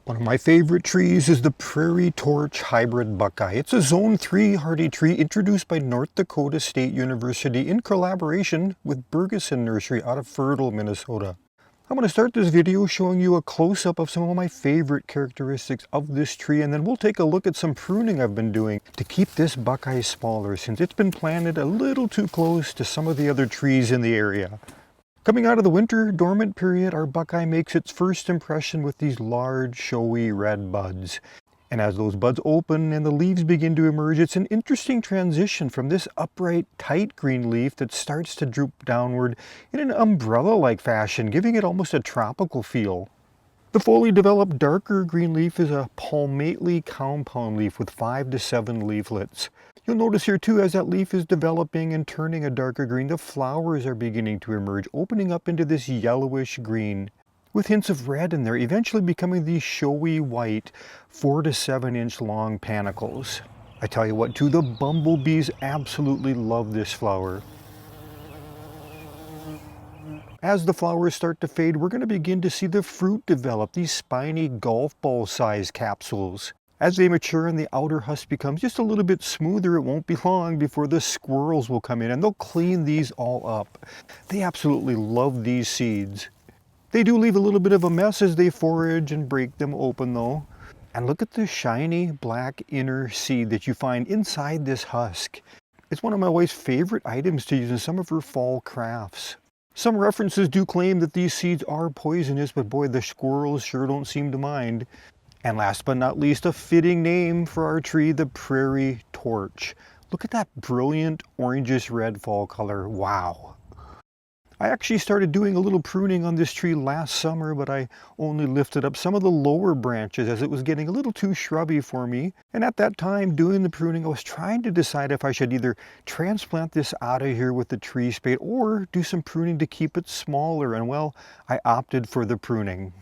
One of my favorite trees is the Prairie Torch Hybrid Buckeye. It's a Zone 3 hardy tree introduced by North Dakota State University in collaboration with Bergeson Nursery out of Fertile, Minnesota. I'm going to start this video showing you a close-up of some of my favorite characteristics of this tree, and then we'll take a look at some pruning I've been doing to keep this Buckeye smaller since it's been planted a little too close to some of the other trees in the area. Coming out of the winter dormant period, our Buckeye makes its first impression with these large, showy red buds. And as those buds open and the leaves begin to emerge, it's an interesting transition from this upright, tight green leaf that starts to droop downward in an umbrella-like fashion, giving it almost a tropical feel. The fully developed darker green leaf is a palmately compound leaf with 5 to 7 leaflets. You'll notice here too, as that leaf is developing and turning a darker green, the flowers are beginning to emerge, opening up into this yellowish green, with hints of red in there, eventually becoming these showy white 4 to 7 inch long panicles. I tell you what too, the bumblebees absolutely love this flower. As the flowers start to fade, we're going to begin to see the fruit develop, these spiny golf ball sized capsules. As they mature and the outer husk becomes just a little bit smoother, it won't be long before the squirrels will come in and they'll clean these all up. They absolutely love these seeds. They do leave a little bit of a mess as they forage and break them open though. And look at the shiny black inner seed that you find inside this husk. It's one of my wife's favorite items to use in some of her fall crafts. Some references do claim that these seeds are poisonous, but boy, the squirrels sure don't seem to mind. And last but not least, a fitting name for our tree, the Prairie Torch. Look at that brilliant orangish red fall color. Wow. I actually started doing a little pruning on this tree last summer, but I only lifted up some of the lower branches as it was getting a little too shrubby for me. And at that time, doing the pruning, I was trying to decide if I should either transplant this out of here with the tree spade or do some pruning to keep it smaller. And well, I opted for the pruning.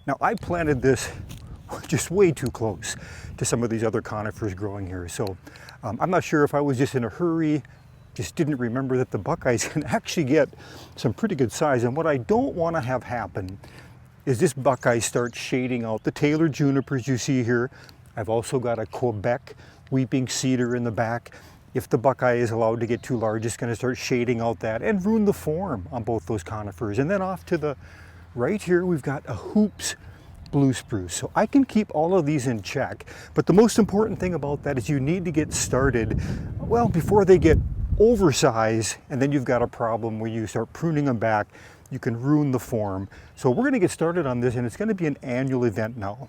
Now, I planted this just way too close to some of these other conifers growing here. So I'm not sure if I was just in a hurry, just didn't remember that the Buckeyes can actually get some pretty good size. And what I don't want to have happen is this Buckeye starts shading out the Taylor junipers you see here. I've also got a Quebec weeping cedar in the back. If the Buckeye is allowed to get too large, it's going to start shading out that and ruin the form on both those conifers. And then off to the right here, we've got a Hoops blue spruce. So I can keep all of these in check, but the most important thing about that is you need to get started, well, before they get oversized, and then you've got a problem where you start pruning them back, you can ruin the form. So we're going to get started on this, and it's going to be an annual event now.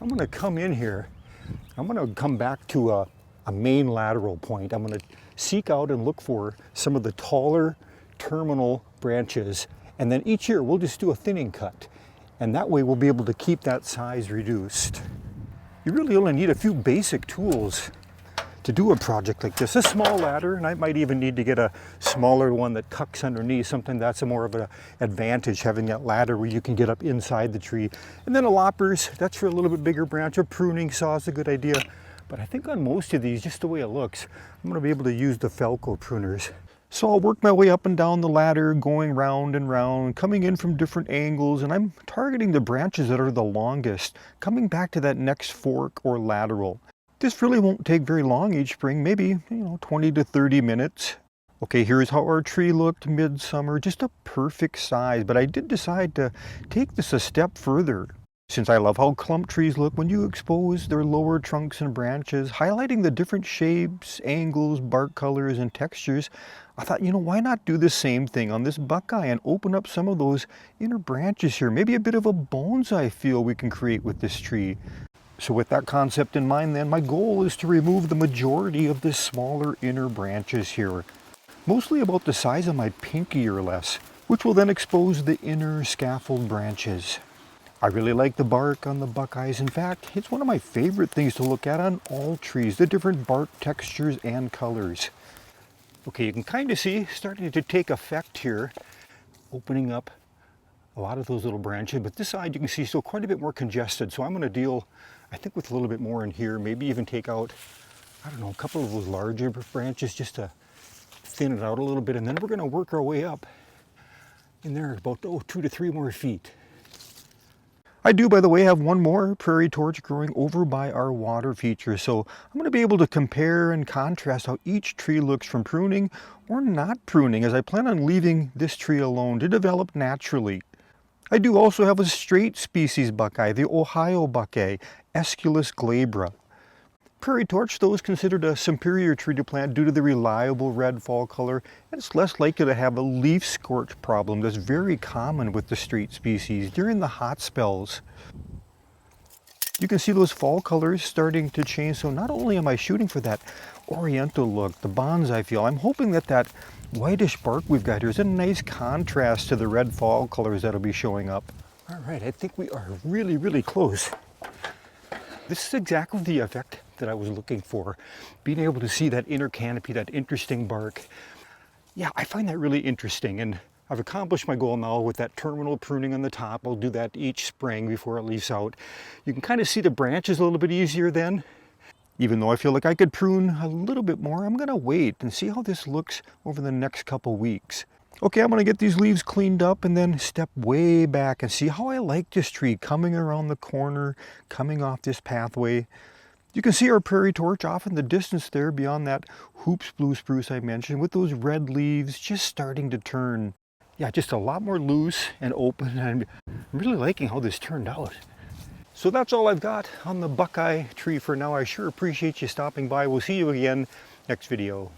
I'm going to come in here, I'm going to come back to a main lateral point. I'm going to seek out and look for some of the taller terminal branches, and then each year we'll just do a thinning cut. And that way we'll be able to keep that size reduced. You really only need a few basic tools to do a project like this. A small ladder, and I might even need to get a smaller one that tucks underneath, something that's more of an advantage, having that ladder where you can get up inside the tree. And then a loppers, that's for a little bit bigger branch. A pruning saw is a good idea. But I think on most of these, just the way it looks, I'm gonna be able to use the FELCO pruners. So I'll work my way up and down the ladder, going round and round, coming in from different angles, and I'm targeting the branches that are the longest, coming back to that next fork or lateral. This really won't take very long each spring, maybe 20 to 30 minutes. Okay, here's how our tree looked midsummer, just a perfect size, but I did decide to take this a step further. Since I love how clump trees look when you expose their lower trunks and branches, highlighting the different shapes, angles, bark colors, and textures, I thought, why not do the same thing on this Buckeye and open up some of those inner branches here? Maybe a bit of a bonsai feel we can create with this tree. So with that concept in mind then, my goal is to remove the majority of the smaller inner branches here. Mostly about the size of my pinky or less, which will then expose the inner scaffold branches. I really like the bark on the Buckeyes. In fact, it's one of my favorite things to look at on all trees, the different bark textures and colors. Okay, you can kind of see starting to take effect here, opening up a lot of those little branches, but this side you can see still quite a bit more congested. So I'm going to deal, I think, with a little bit more in here, maybe even take out, I don't know, a couple of those larger branches just to thin it out a little bit. And then we're going to work our way up in there about 2 to 3 more feet. I do, by the way, have one more prairie torch growing over by our water feature, so I'm going to be able to compare and contrast how each tree looks from pruning or not pruning, as I plan on leaving this tree alone to develop naturally. I do also have a straight species buckeye, the Ohio buckeye, Aesculus glabra. Prairie torch, though, is considered a superior tree to plant due to the reliable red fall color, and it's less likely to have a leaf scorch problem that's very common with the straight species during the hot spells. You can see those fall colors starting to change, so not only am I shooting for that Oriental look, the bonsai feel, I'm hoping that that whitish bark we've got here is a nice contrast to the red fall colors that'll be showing up. All right, I think we are really, really close. This is exactly the effect that I was looking for. Being able to see that inner canopy, that interesting bark. Yeah, I find that really interesting, and I've accomplished my goal now with that terminal pruning on the top. I'll do that each spring before it leaves out. You can kind of see the branches a little bit easier then. Even though I feel like I could prune a little bit more, I'm gonna wait and see how this looks over the next couple weeks. Okay, I'm gonna get these leaves cleaned up and then step way back and see how I like this tree coming around the corner, coming off this pathway. You can see our prairie torch off in the distance there beyond that hoops blue spruce I mentioned, with those red leaves just starting to turn. Yeah, just a lot more loose and open, and I'm really liking how this turned out. So that's all I've got on the buckeye tree for now. I sure appreciate you stopping by. We'll see you again next video.